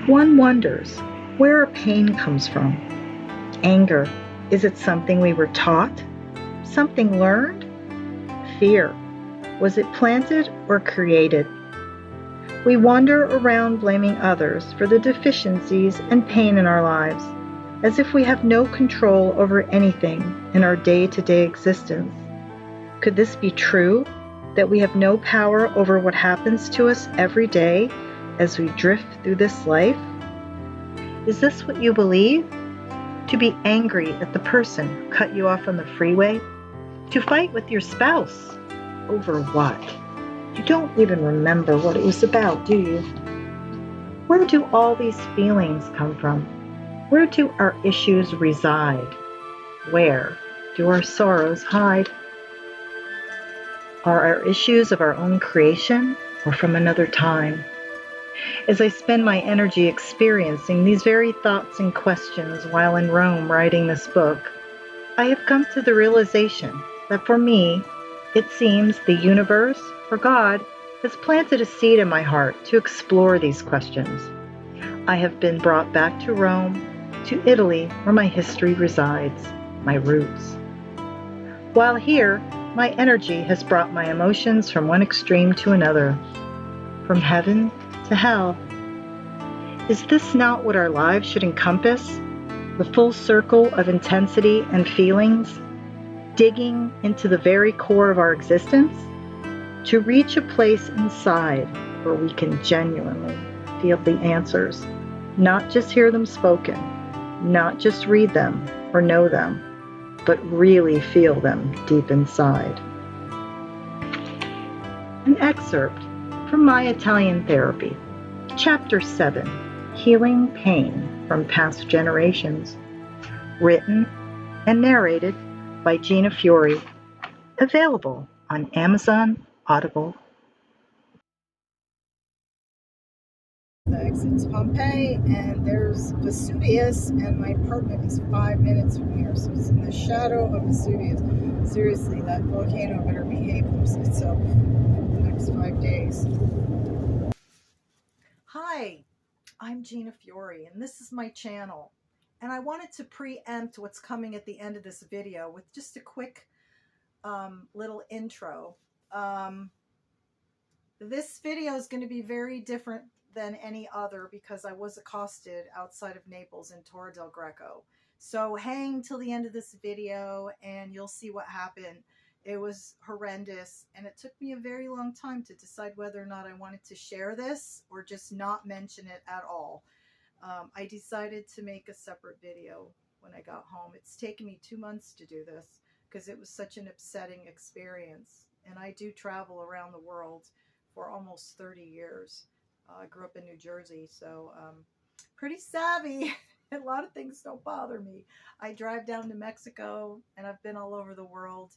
One wonders where our pain comes from. Anger, is it something we were taught? Something learned? Fear, was it planted or created? We wander around blaming others for the deficiencies and pain in our lives, as if we have no control over anything in our day-to-day existence. Could this be true, that we have no power over what happens to us every day as we drift through this life? Is this what you believe? To be angry at the person who cut you off on the freeway? To fight with your spouse? Over what? You don't even remember what it was about, do you? Where do all these feelings come from? Where do our issues reside? Where do our sorrows hide? Are our issues of our own creation or from another time? As I spend my energy experiencing these very thoughts and questions while in Rome writing this book, I have come to the realization that for me, it seems the universe, or God, has planted a seed in my heart to explore these questions. I have been brought back to Rome, to Italy, where my history resides, my roots. While here, my energy has brought my emotions from one extreme to another, from heaven to hell. Is this not what our lives should encompass? The full circle of intensity and feelings, digging into the very core of our existence, to reach a place inside where we can genuinely feel the answers, not just hear them spoken, not just read them or know them, but really feel them deep inside. An excerpt from My Italian Therapy, Chapter 7, Healing Pain from Past Generations, written and narrated by Gina Fiore, available on Amazon Audible. The exit's Pompeii, and there's Vesuvius, and my apartment is 5 minutes from here, so it's in the shadow of Vesuvius. Seriously, that volcano better behave itself for the next 5 days. Hi, I'm Gina Fiore, and this is my channel. And I wanted to preempt what's coming at the end of this video with just a quick little intro. This video is going to be very different than any other because I was accosted outside of Naples in Torre del Grecco. So hang till the end of this video and you'll see what happened. It was horrendous, and it took me a very long time to decide whether or not I wanted to share this or just not mention it at all. I decided to make a separate video when I got home. It's taken me 2 months to do this because it was such an upsetting experience. And I do travel around the world for almost 30 years. I grew up in New Jersey, so pretty savvy. A lot of things don't bother me. I drive down to Mexico, and I've been all over the world.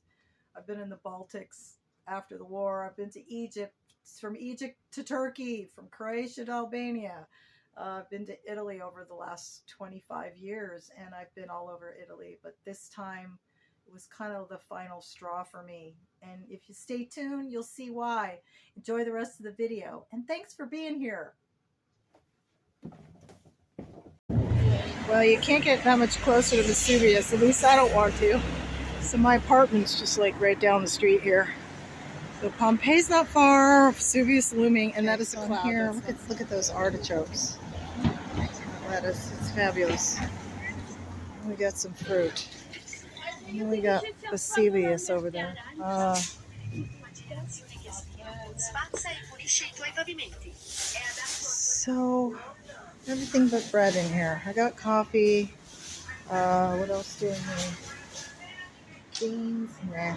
I've been in the Baltics after the war. I've been to Egypt, from Egypt to Turkey, from Croatia to Albania. I've been to Italy over the last 25 years, and I've been all over Italy. But this time, it was kind of the final straw for me. And if you stay tuned, you'll see why. Enjoy the rest of the video. And thanks for being here. Well, you can't get that much closer to Vesuvius. At least I don't want to. So my apartment's just like right down the street here. So Pompeii's not far, Vesuvius looming, and that is a cloud here. Look at those artichokes. Lettuce, it's fabulous. We got some fruit. And then we got Vesuvius over there. So, everything but bread in here. I got coffee. What else do I need? Beans? Nah.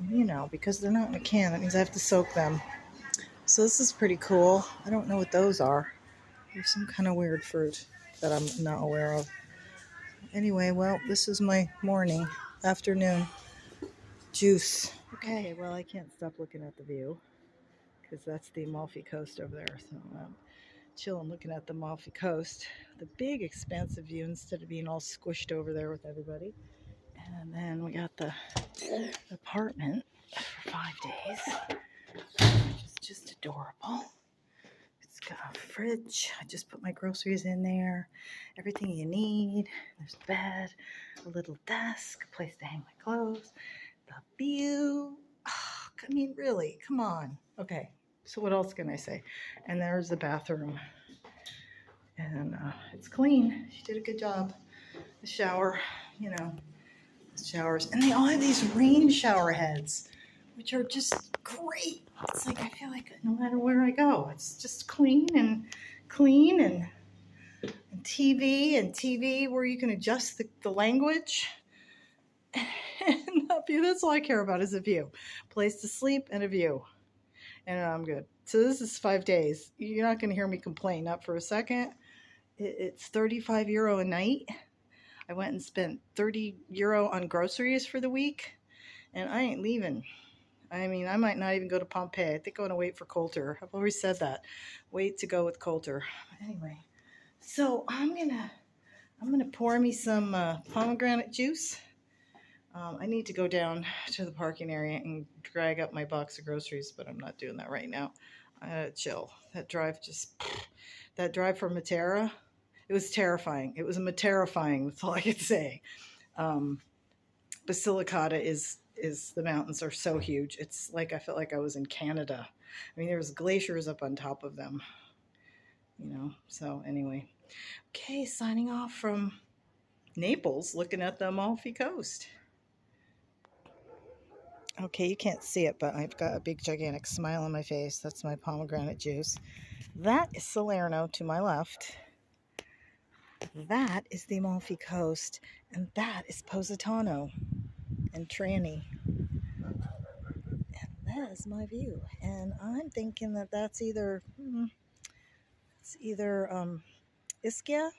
You know, because they're not in a can, that means I have to soak them. So this is pretty cool. I don't know what those are. There's some kind of weird fruit that I'm not aware of. Anyway, well, this is my afternoon juice. Okay, well, I can't stop looking at the view because that's the Amalfi Coast over there. So I'm chilling looking at the Amalfi Coast. The big expansive view instead of being all squished over there with everybody. And then we got the apartment for 5 days, which is just adorable. It's got fridge. I just put my groceries in there. Everything you need. There's a bed, a little desk, a place to hang my clothes. The view. Oh, I mean, really, come on. Okay, so what else can I say? And there's the bathroom. And it's clean. She did a good job. The shower, you know, the showers. And they all have these rain shower heads, which are just great. It's like I feel like no matter where I go, it's just clean and TV where you can adjust the language. And that view, that's all I care about is a view. Place to sleep and a view. And I'm good. So this is 5 days. You're not going to hear me complain, not for a second. It's €35 a night. I went and spent €30 on groceries for the week, and I ain't leaving. I mean, I might not even go to Pompeii. I think I want to wait for Coulter. I've always said that. Wait to go with Coulter. But anyway, so I'm gonna pour me some pomegranate juice. I need to go down to the parking area and drag up my box of groceries, but I'm not doing that right now. Chill. That drive from Matera, it was terrifying. It was terrifying. That's all I could say. Basilicata is the mountains are so huge. It's like I felt like I was in Canada. I mean, there was glaciers up on top of them, you know. So anyway, okay, signing off from Naples, looking at the Amalfi Coast. Okay, you can't see it, but I've got a big gigantic smile on my face. That's my pomegranate juice. That is Salerno to my left. That is the Amalfi Coast, and that is Positano and Trani. And that is my view. And I'm thinking that that's either Ischia,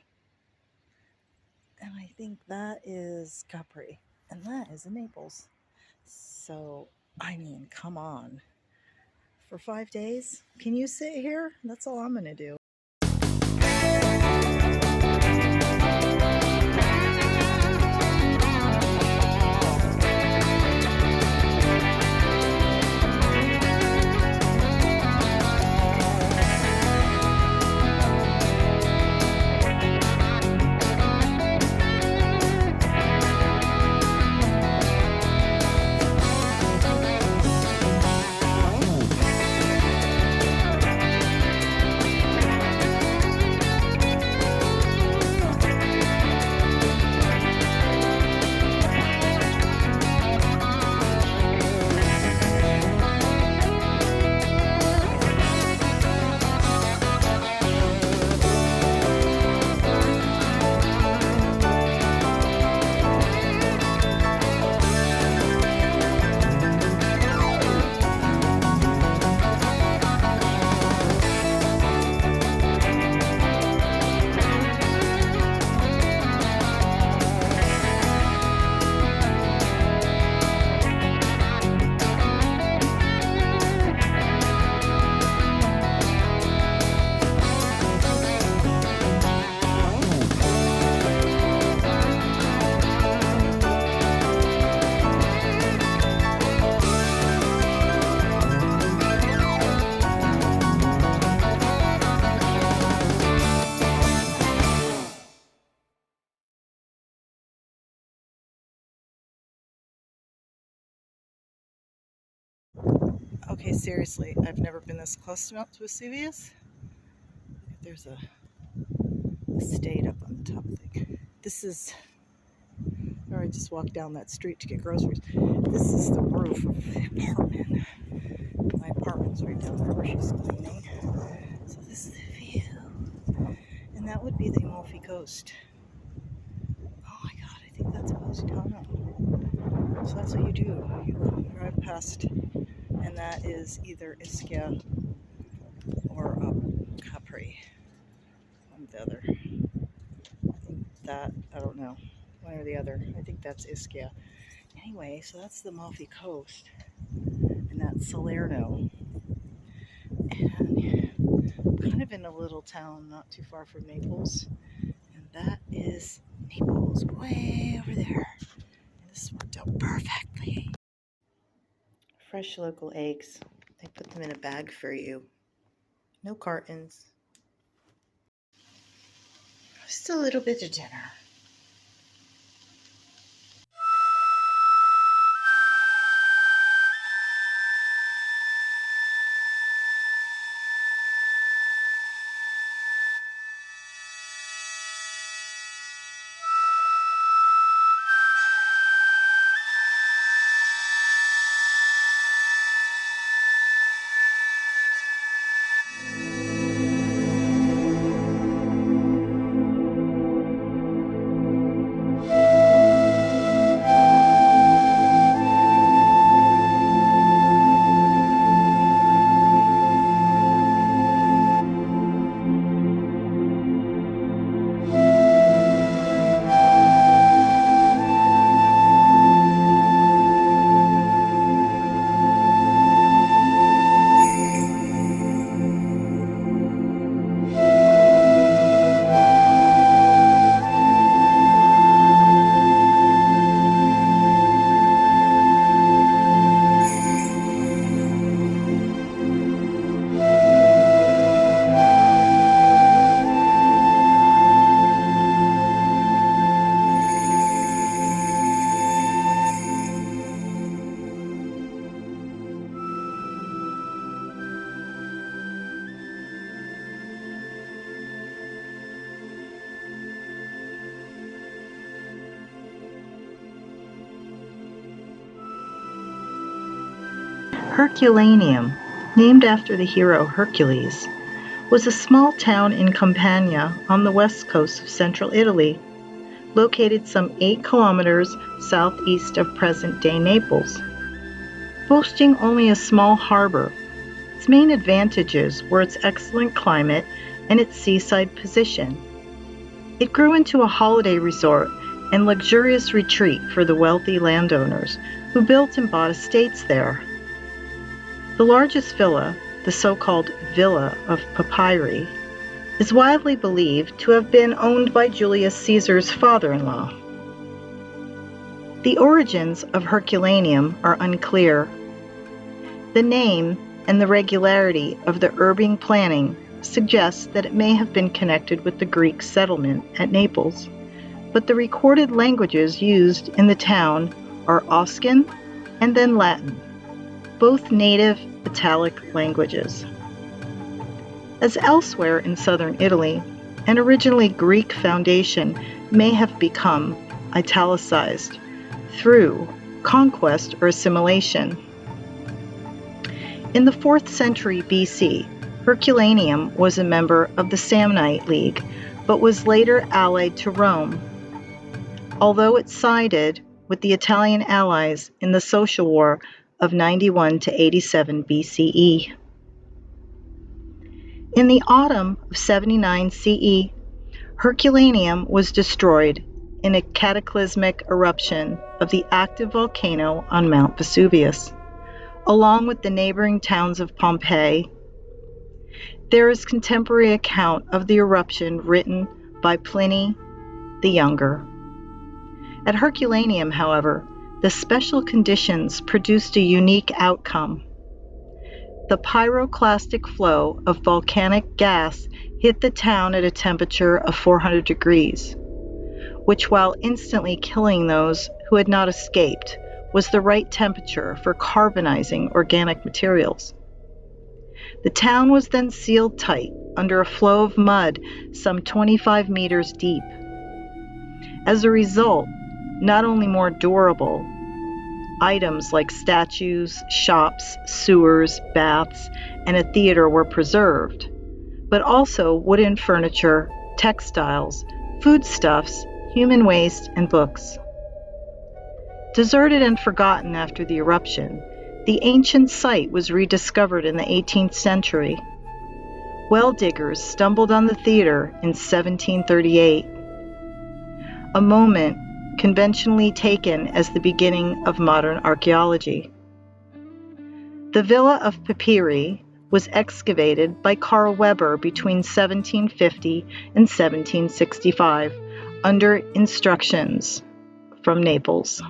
and I think that is Capri, and that is in Naples. So, I mean, come on. For 5 days, can you sit here? That's all I'm going to do. Okay, seriously, I've never been this close to Mount Vesuvius. There's a estate up on the top thing. This is, or I just walked down that street to get groceries. This is the roof of the apartment. My apartment's right down there where she's cleaning. So this is the view. And that would be the Amalfi Coast. Oh my God, I think that's Positano. So that's what you do. You drive past, and that is either Ischia or Capri. One or the other. I think that, I don't know, one or the other. I think that's Ischia. Anyway, so that's the Amalfi Coast, and that's Salerno. And I'm kind of in a little town not too far from Naples, and that is Naples, way over there. And this worked out perfectly. Fresh local eggs. I put them in a bag for you. No cartons. Just a little bit of dinner. Herculaneum, named after the hero Hercules, was a small town in Campania on the west coast of central Italy, located some 8 kilometers southeast of present-day Naples. Boasting only a small harbor, its main advantages were its excellent climate and its seaside position. It grew into a holiday resort and luxurious retreat for the wealthy landowners who built and bought estates there. The largest villa, the so-called Villa of Papyri, is widely believed to have been owned by Julius Caesar's father-in-law. The origins of Herculaneum are unclear. The name and the regularity of the urban planning suggests that it may have been connected with the Greek settlement at Naples, but the recorded languages used in the town are Oscan and then Latin, both native Italic languages. As elsewhere in southern Italy, an originally Greek foundation may have become italicized through conquest or assimilation. In the 4th century BC, Herculaneum was a member of the Samnite League, but was later allied to Rome. Although it sided with the Italian allies in the Social War of 91 to 87 BCE. In the autumn of 79 CE, Herculaneum was destroyed in a cataclysmic eruption of the active volcano on Mount Vesuvius, along with the neighboring towns of Pompeii. There is contemporary account of the eruption written by Pliny the Younger. At Herculaneum, however, the special conditions produced a unique outcome. The pyroclastic flow of volcanic gas hit the town at a temperature of 400 degrees, which, while instantly killing those who had not escaped, was the right temperature for carbonizing organic materials. The town was then sealed tight under a flow of mud some 25 meters deep. As a result, not only more durable items like statues, shops, sewers, baths, and a theater were preserved, but also wooden furniture, textiles, foodstuffs, human waste, and books. Deserted and forgotten after the eruption, the ancient site was rediscovered in the 18th century. Well diggers stumbled on the theater in 1738, a moment conventionally taken as the beginning of modern archaeology. The Villa of Papyri was excavated by Carl Weber between 1750 and 1765 under instructions from Naples.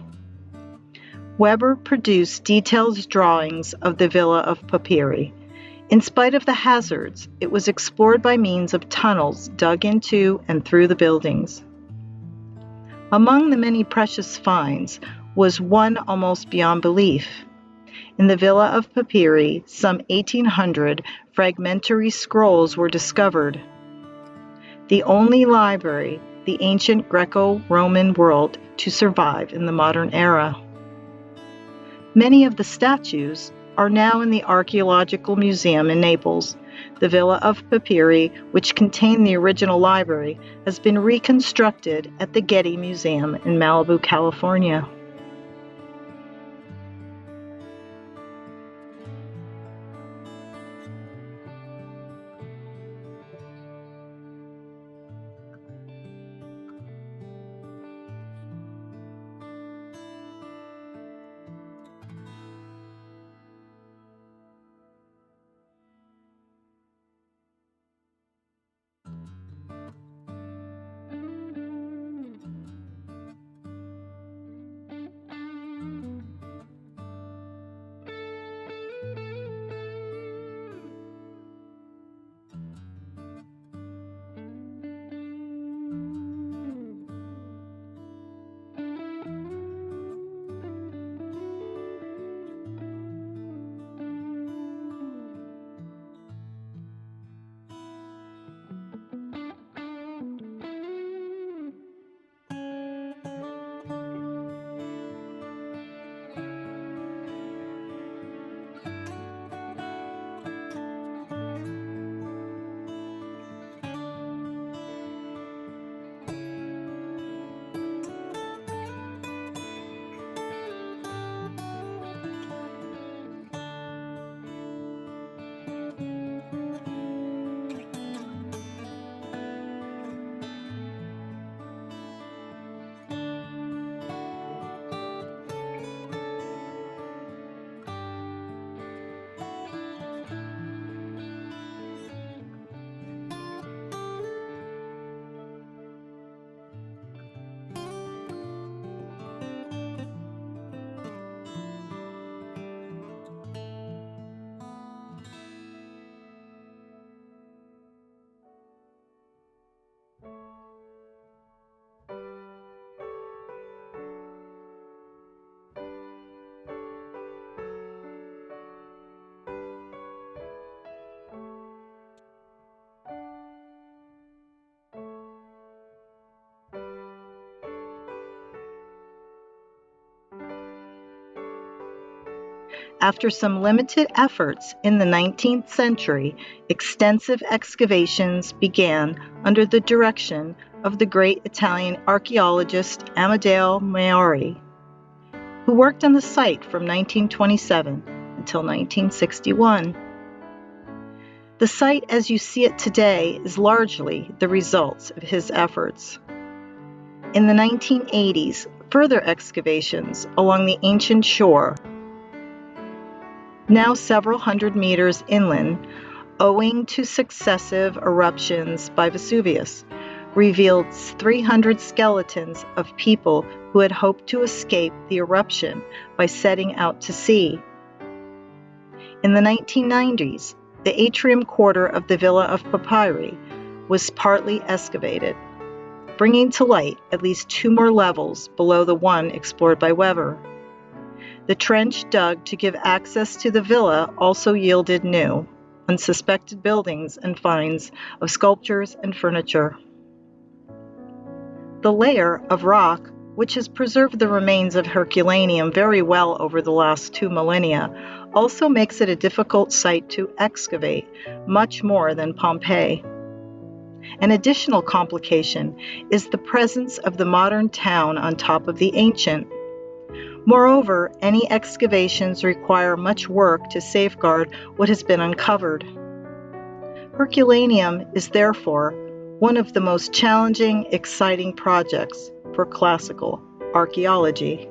Weber produced detailed drawings of the Villa of Papyri, In spite of the hazards, it was explored by means of tunnels dug into and through the buildings. Among the many precious finds was one almost beyond belief. In the Villa of Papyri, some 1,800 fragmentary scrolls were discovered. The only library, the ancient Greco-Roman world, to survive in the modern era. Many of the statues are now in the Archaeological Museum in Naples. The Villa of Papyri, which contained the original library, has been reconstructed at the Getty Museum in Malibu, California. After some limited efforts in the 19th century, extensive excavations began under the direction of the great Italian archaeologist Amedeo Maiori, who worked on the site from 1927 until 1961. The site as you see it today is largely the results of his efforts. In the 1980s, further excavations along the ancient shore, now several hundred meters inland, owing to successive eruptions by Vesuvius, revealed 300 skeletons of people who had hoped to escape the eruption by setting out to sea. In the 1990s, the atrium quarter of the Villa of Papyri was partly excavated, bringing to light at least 2 more levels below the one explored by Weber. The trench dug to give access to the villa also yielded new, unsuspected buildings and finds of sculptures and furniture. The layer of rock, which has preserved the remains of Herculaneum very well over the last 2 millennia, also makes it a difficult site to excavate, much more than Pompeii. An additional complication is the presence of the modern town on top of the ancient. Moreover, any excavations require much work to safeguard what has been uncovered. Herculaneum is therefore one of the most challenging, exciting projects for classical archaeology.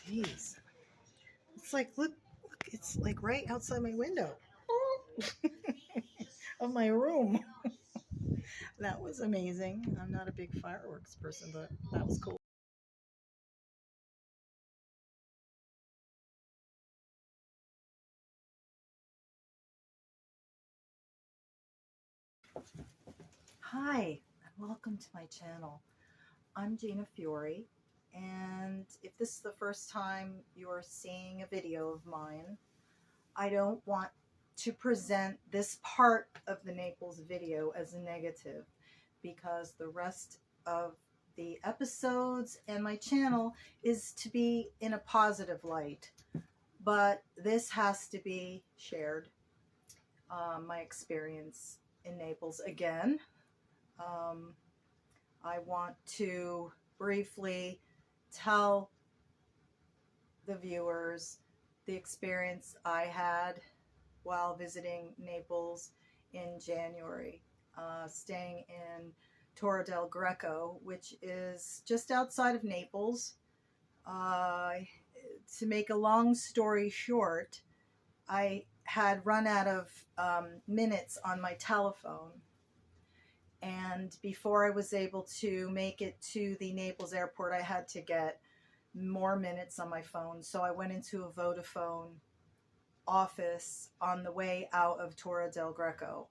Jeez. It's like, look, it's like right outside my window of my room. That was amazing. I'm not a big fireworks person, but that was cool. Hi, and welcome to my channel. I'm Gina Fiore, and if this is the first time you're seeing a video of mine, I don't want to present this part of the Naples video as a negative, because the rest of the episodes and my channel is to be in a positive light. But this has to be shared, my experience in Naples again. I want to briefly tell the viewers the experience I had while visiting Naples in January, staying in Torre del Grecco, which is just outside of Naples. To make a long story short, I had run out of minutes on my telephone, and before I was able to make it to the Naples airport, I had to get more minutes on my phone. So I went into a Vodaphone office on the way out of Torre del Grecco.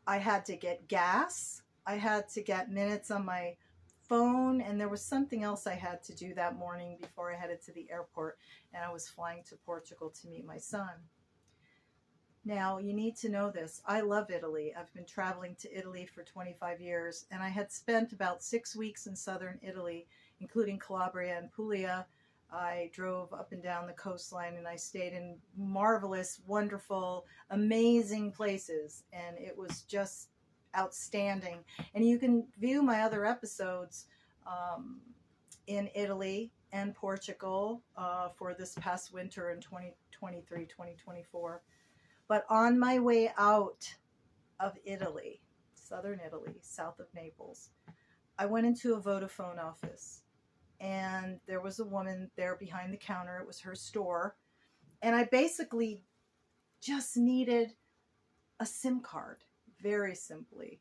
I had to get gas, I had to get minutes on my phone, and there was something else I had to do that morning before I headed to the airport, and I was flying to Portugal to meet my son. Now, you need to know this. I love Italy. I've been traveling to Italy for 25 years, and I had spent about 6 weeks in southern Italy, including Calabria and Puglia. I drove up and down the coastline, and I stayed in marvelous, wonderful, amazing places, and it was just outstanding. And you can view my other episodes in Italy and Portugal for this past winter in 2023, 2024. But on my way out of Italy, southern Italy, south of Naples, I went into a Vodaphone office, and there was a woman there behind the counter. It was her store, and I basically just needed a SIM card, very simply,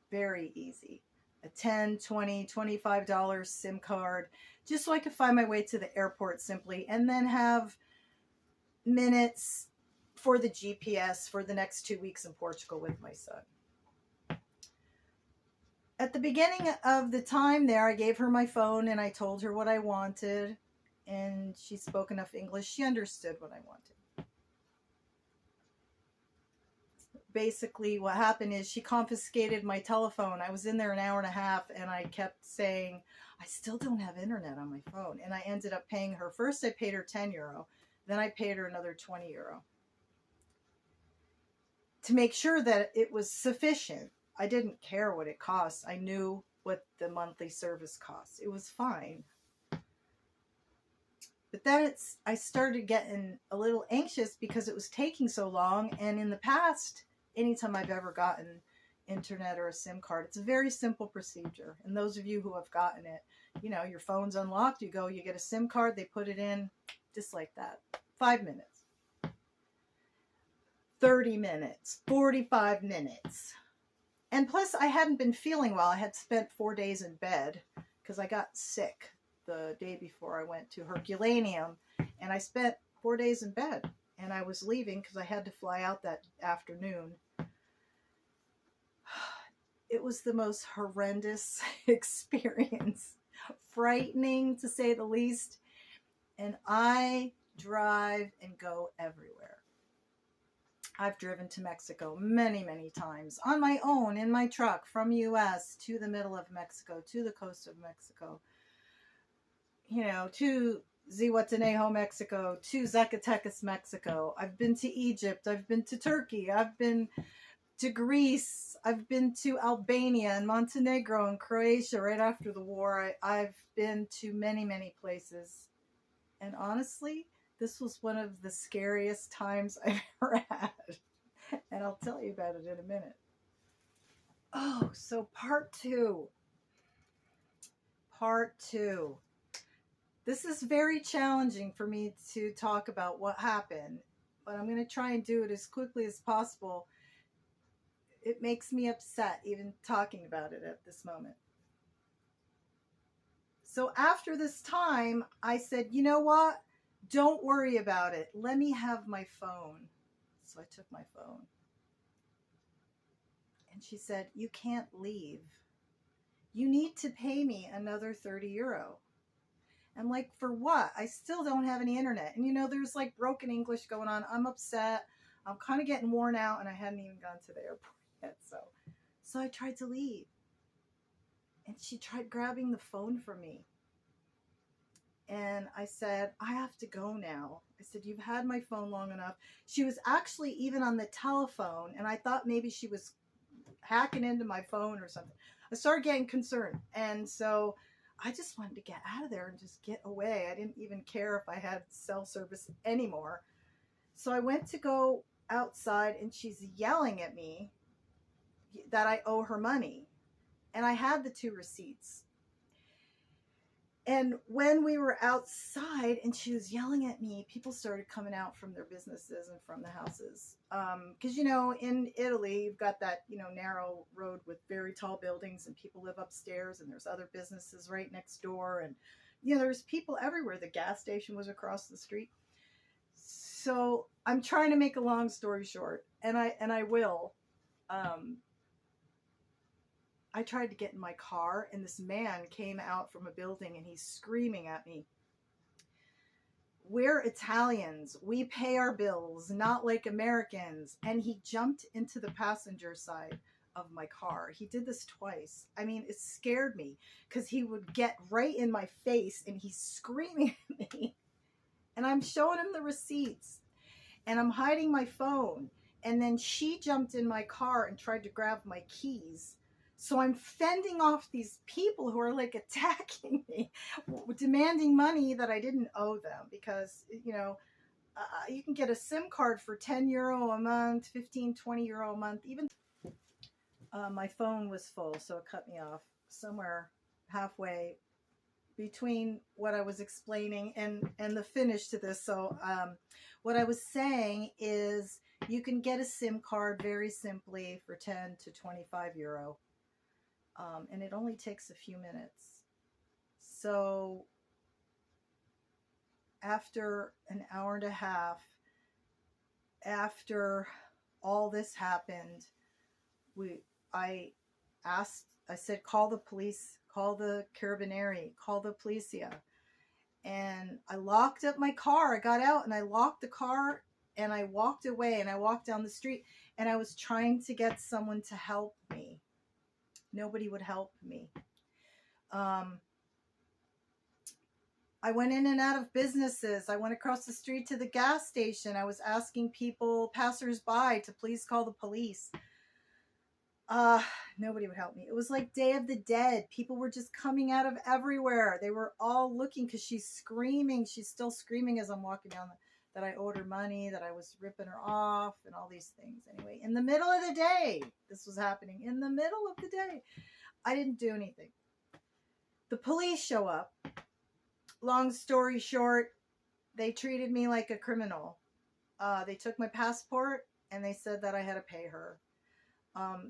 very easy. A $10, $20, $25 SIM card, just so I could find my way to the airport simply, and then have minutes for the GPS for the next 2 weeks in Portugal with my son. At the beginning of the time there, I gave her my phone and I told her what I wanted, and she spoke enough English. She understood what I wanted. Basically, what happened is she confiscated my telephone. I was in there an hour and a half, and I kept saying, I still don't have internet on my phone. And I ended up paying her. First, I paid her €10. Then I paid her another €20. To make sure that it was sufficient. I didn't care what it cost. I knew what the monthly service cost. It was fine. But then I started getting a little anxious because it was taking so long. And in the past, anytime I've ever gotten internet or a SIM card, it's a very simple procedure. And those of you who have gotten it, you know, your phone's unlocked, you go, you get a SIM card, they put it in just like that. 5 minutes. 30 minutes, 45 minutes. And plus, I hadn't been feeling well. I had spent 4 days in bed because I got sick the day before I went to Herculaneum. And I spent 4 days in bed. And I was leaving because I had to fly out that afternoon. It was the most horrendous experience. Frightening, to say the least. And I drive and go everywhere. I've driven to Mexico many, many times on my own, in my truck, from US to the middle of Mexico, to the coast of Mexico, you know, to Zihuatanejo, Mexico, to Zacatecas, Mexico. I've been to Egypt. I've been to Turkey. I've been to Greece. I've been to Albania and Montenegro and Croatia right after the war. I've been to many, many places. And honestly, this was one of the scariest times I've ever had. And I'll tell you about it in a minute. Oh, so part two. Part two. This is very challenging for me to talk about what happened, but I'm going to try and do it as quickly as possible. It makes me upset even talking about it at this moment. So after this time, I said, you know what? Don't worry about it. Let me have my phone. So I took my phone. And she said, you can't leave. You need to pay me another 30 euro. I'm like, for what? I still don't have any internet. And you know, there's like broken English going on. I'm upset. I'm kind of getting worn out, and I hadn't even gone to the airport yet. So I tried to leave. And she tried grabbing the phone from me. And I said, I have to go now. I said, you've had my phone long enough. She was actually even on the telephone, and I thought maybe she was hacking into my phone or something. I started getting concerned. And so I just wanted to get out of there and just get away. I didn't even care if I had cell service anymore. So I went to go outside, and she's yelling at me that I owe her money. And I had the 2 receipts. And when we were outside and she was yelling at me, people started coming out from their businesses and from the houses. Because, you know, in Italy, you've got that, you know, narrow road with very tall buildings, and people live upstairs, and there's other businesses right next door. And, you know, there's people everywhere. The gas station was across the street. So I'm trying to make a long story short, and I will. I tried to get in my car, and this man came out from a building, and he's screaming at me. We're Italians. We pay our bills, not like Americans. And he jumped into the passenger side of my car. He did this twice. I mean, it scared me because he would get right in my face, and he's screaming at me. And I'm showing him the receipts, and I'm hiding my phone. And then she jumped in my car and tried to grab my keys. So I'm fending off these people who are like attacking me, demanding money that I didn't owe them, because, you know, you can get a SIM card for 10 euro a month, 15, 20 euro a month. Even my phone was full, so it cut me off somewhere halfway between what I was explaining and the finish to this. So what I was saying is you can get a SIM card very simply for 10 to 25 euro. And it only takes a few minutes. So after an hour and a half, after all this happened, I said, call the police, call the carabinieri, call the polizia. And I locked up my car. I got out and I locked the car, and I walked away, and I walked down the street, and I was trying to get someone to help me. Nobody would help me. I went in and out of businesses. I went across the street to the gas station. I was asking people, passersby, to please call the police. Nobody would help me. It was like Day of the Dead. People were just coming out of everywhere. They were all looking, because she's screaming. She's still screaming as I'm walking down that I owed her money, that I was ripping her off, and all these things. Anyway, in the middle of the day, this was happening. In the middle of the day, I didn't do anything. The police show up. Long story short, they treated me like a criminal. They took my passport, and they said that I had to pay her.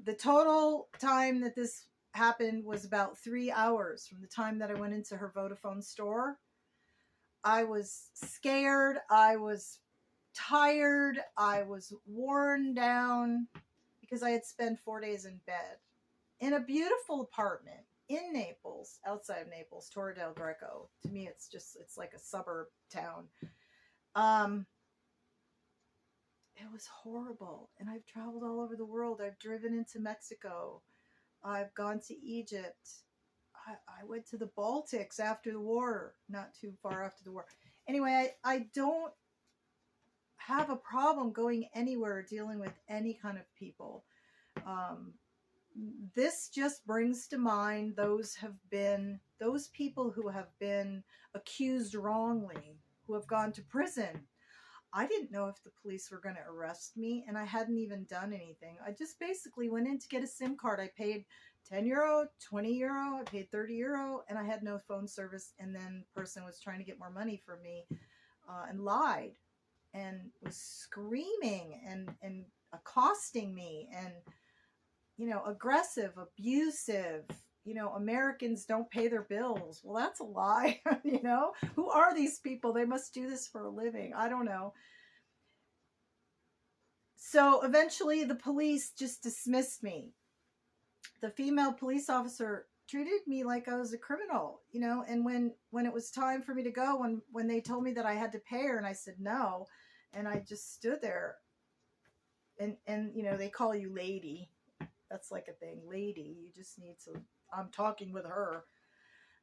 The total time that this happened was about 3 hours from the time that I went into her Vodaphone store. I was scared. I was tired. I was worn down because I had spent 4 days in bed in a beautiful apartment in Naples, outside of Naples, Torre del Grecco. To me, it's like a suburb town. It was horrible. And I've traveled all over the world. I've driven into Mexico. I've gone to Egypt. I went to the Baltics after the war, not too far after the war. Anyway, I don't have a problem going anywhere, dealing with any kind of people. This just brings to mind those people who have been accused wrongly, who have gone to prison. I didn't know if the police were going to arrest me, and I hadn't even done anything. I just basically went in to get a SIM card. I paid 10 euro, 20 euro. I paid 30 euro and I had no phone service. And then the person was trying to get more money from me and lied and was screaming and accosting me and, you know, aggressive, abusive. You know, Americans don't pay their bills. Well, that's a lie. You know, who are these people? They must do this for a living. I don't know. So eventually the police just dismissed me. The female police officer treated me like I was a criminal, you know, and when it was time for me to go, when they told me that I had to pay her and I said no, and I just stood there and you know, they call you lady. That's like a thing, lady. You just need to, I'm talking with her.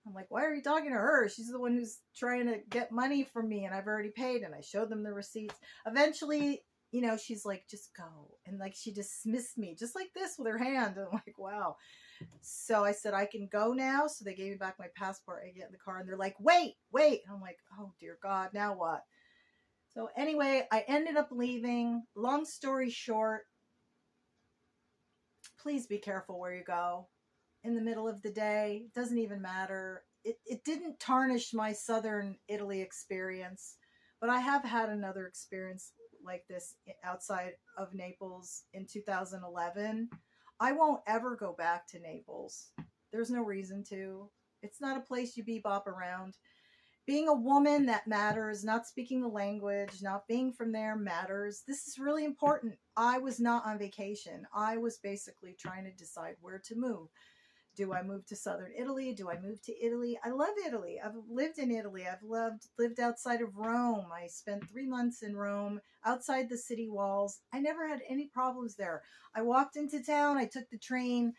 I'm like, why are you talking to her? She's the one who's trying to get money from me and I've already paid. And I showed them the receipts. Eventually, you know, she's like, just go. And like, she dismissed me just like this with her hand. And I'm like, wow. So I said, I can go now. So they gave me back my passport. I get in the car and they're like, wait. And I'm like, oh dear God, now what? So anyway, I ended up leaving. Long story short, please be careful where you go. In the middle of the day, it doesn't even matter. It didn't tarnish my southern Italy experience, but I have had another experience like this outside of Naples in 2011. I won't ever go back to Naples. There's no reason to. It's not a place you bebop around. Being a woman, that matters. Not speaking the language, not being from there matters. This is really important. I was not on vacation. I was basically trying to decide where to move. Do I move to southern Italy? Do I move to Italy? I love Italy. I've lived in Italy. I've lived outside of Rome. I spent 3 months in Rome, outside the city walls. I never had any problems there. I walked into town. I took the train.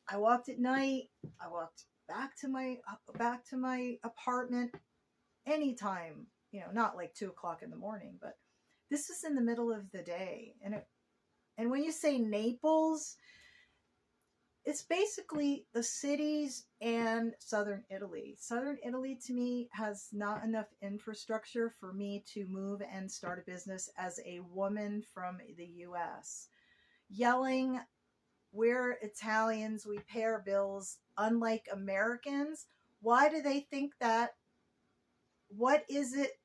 I walked at night. I walked back to my apartment anytime. You know, not like 2 o'clock in the morning, but this was in the middle of the day. And when you say Naples, it's basically the cities and southern Italy. Southern Italy to me has not enough infrastructure for me to move and start a business as a woman from the US. Yelling, we're Italians, we pay our bills, unlike Americans. Why do they think that? What is it?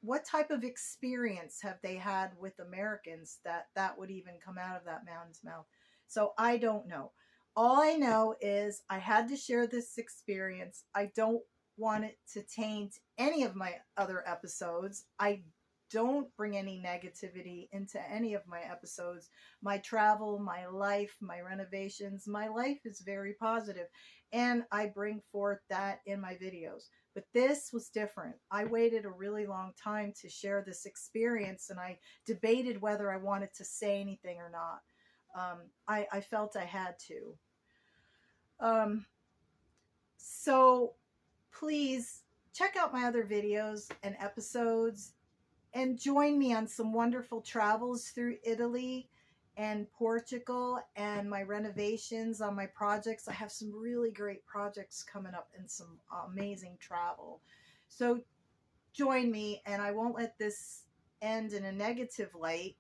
What type of experience have they had with Americans that would even come out of that man's mouth? So I don't know. All I know is I had to share this experience. I don't want it to taint any of my other episodes. I don't bring any negativity into any of my episodes. My travel, my life, my renovations, my life is very positive, and I bring forth that in my videos. But this was different. I waited a really long time to share this experience, and I debated whether I wanted to say anything or not. I felt I had to. So please check out my other videos and episodes and join me on some wonderful travels through Italy and Portugal and my renovations on my projects. I have some really great projects coming up and some amazing travel. So join me, and I won't let this end in a negative light.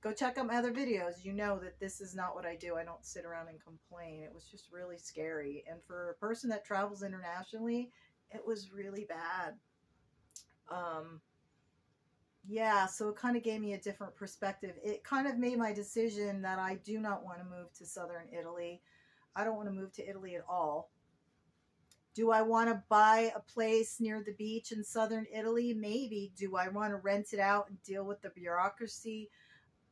Go check out my other videos. You know that this is not what I do. I don't sit around and complain. It was just really scary. And for a person that travels internationally, it was really bad. Yeah, so it kind of gave me a different perspective. It kind of made my decision that I do not want to move to southern Italy. I don't want to move to Italy at all. Do I want to buy a place near the beach in southern Italy? Maybe. Do I want to rent it out and deal with the bureaucracy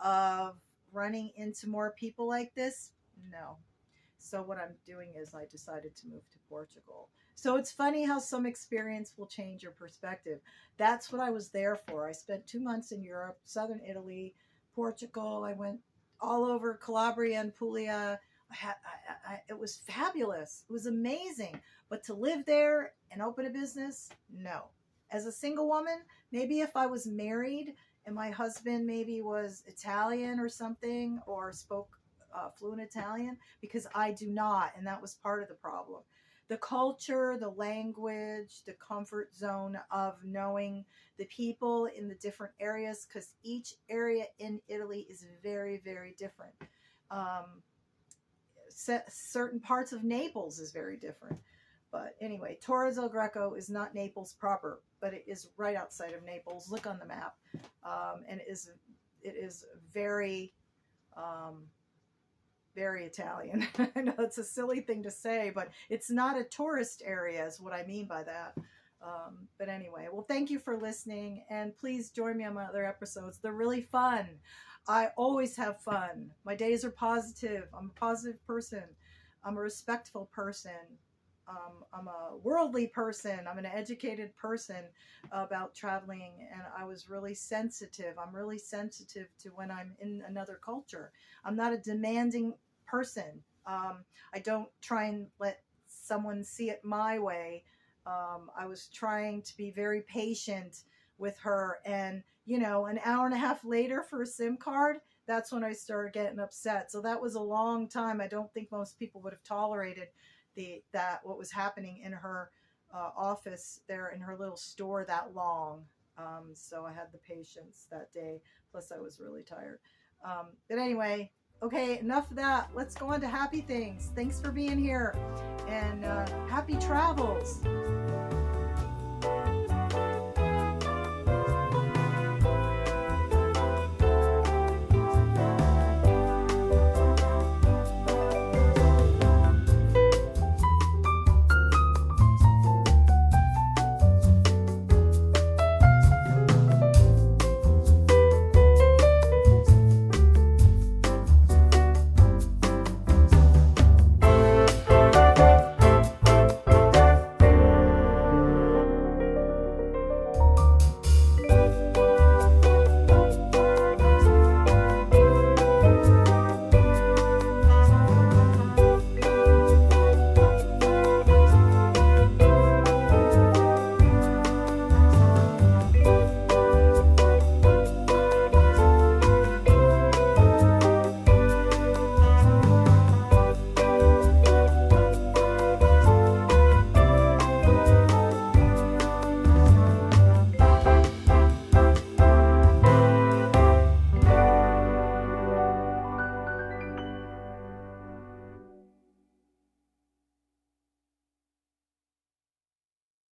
of running into more people like this? No. So what I'm doing is I decided to move to Portugal. So it's funny how some experience will change your perspective. That's what I was there for. I spent 2 months in Europe, southern Italy, Portugal. I went all over Calabria and Puglia. It was fabulous. It was amazing. But to live there and open a business, no. As a single woman, maybe if I was married and my husband maybe was Italian or something, or spoke fluent Italian, because I do not, and that was part of the problem. The culture, the language, the comfort zone of knowing the people in the different areas, because each area in Italy is very, very different. certain parts of Naples is very different. But anyway, Torre del Grecco is not Naples proper, but it is right outside of Naples. Look on the map, and it is very, very Italian. I know it's a silly thing to say, but it's not a tourist area is what I mean by that. But anyway, well, thank you for listening, and please join me on my other episodes. They're really fun. I always have fun. My days are positive. I'm a positive person. I'm a respectful person. I'm a worldly person. I'm an educated person about traveling, and I was really sensitive. I'm really sensitive to when I'm in another culture. I'm not a demanding person. I don't try and let someone see it my way. I was trying to be very patient with her, and an hour and a half later for a SIM card, that's when I started getting upset. So that was a long time. I don't think most people would have tolerated what was happening in her office there in her little store that long. So I had the patience that day. Plus I was really tired. But anyway, okay, enough of that. Let's go on to happy things. Thanks for being here, and happy travels.